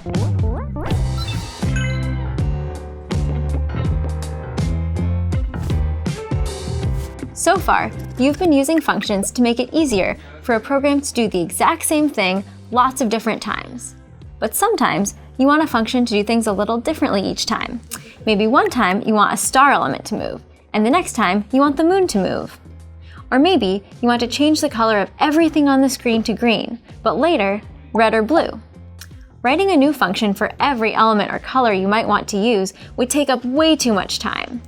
So far, you've been using functions to make it easier for a program to do the exact same thing lots of different times. But sometimes you want a function to do things a little differently each time. Maybe one time you want a star element to move, and the next time you want the moon to move. Or maybe you want to change the color of everything on the screen to green, but later, red or blue. Writing a new function for every element or color you might want to use would take up way too much time.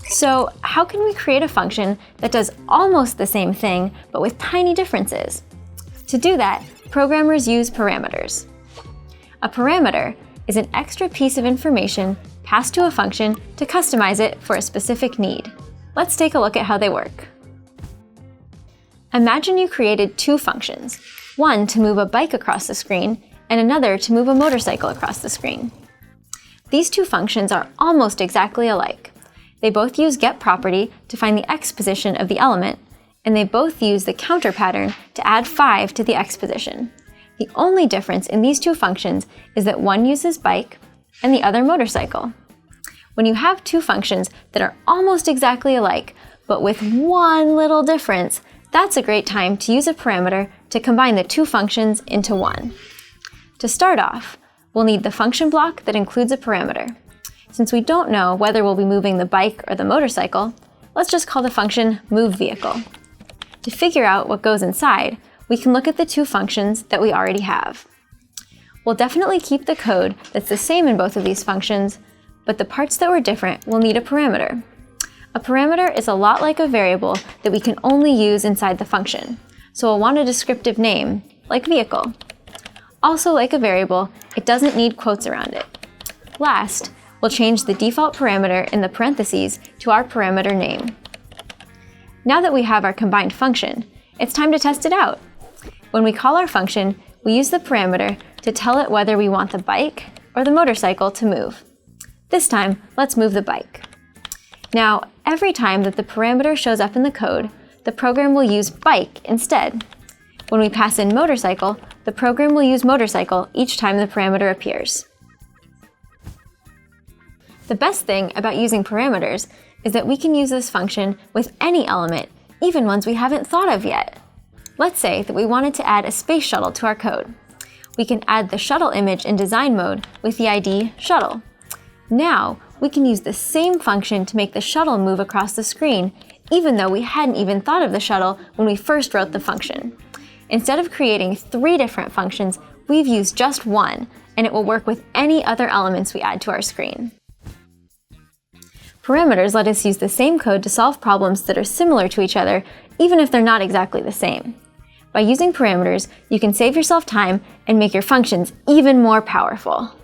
So how can we create a function that does almost the same thing, but with tiny differences? To do that, programmers use parameters. A parameter is an extra piece of information passed to a function to customize it for a specific need. Let's take a look at how they work. Imagine you created two functions, one to move a bike across the screen and another to move a motorcycle across the screen. These two functions are almost exactly alike. They both use getProperty to find the x position of the element, and they both use the counter pattern to add 5 to the x position. The only difference in these two functions is that one uses bike and the other motorcycle. When you have two functions that are almost exactly alike, but with one little difference, that's a great time to use a parameter to combine the two functions into one. To start off, we'll need the function block that includes a parameter. Since we don't know whether we'll be moving the bike or the motorcycle, let's just call the function moveVehicle. To figure out what goes inside, we can look at the two functions that we already have. We'll definitely keep the code that's the same in both of these functions, but the parts that were different will need a parameter. A parameter is a lot like a variable that we can only use inside the function, so we'll want a descriptive name, like vehicle. Also, like a variable, it doesn't need quotes around it. Last, we'll change the default parameter in the parentheses to our parameter name. Now that we have our combined function, it's time to test it out. When we call our function, we use the parameter to tell it whether we want the bike or the motorcycle to move. This time, let's move the bike. Now, every time that the parameter shows up in the code, the program will use bike instead. When we pass in motorcycle, the program will use motorcycle each time the parameter appears. The best thing about using parameters is that we can use this function with any element, even ones we haven't thought of yet. Let's say that we wanted to add a space shuttle to our code. We can add the shuttle image in design mode with the ID shuttle. Now, we can use the same function to make the shuttle move across the screen, even though we hadn't even thought of the shuttle when we first wrote the function. Instead of creating 3 different functions, we've used just one, and it will work with any other elements we add to our screen. Parameters let us use the same code to solve problems that are similar to each other, even if they're not exactly the same. By using parameters, you can save yourself time and make your functions even more powerful.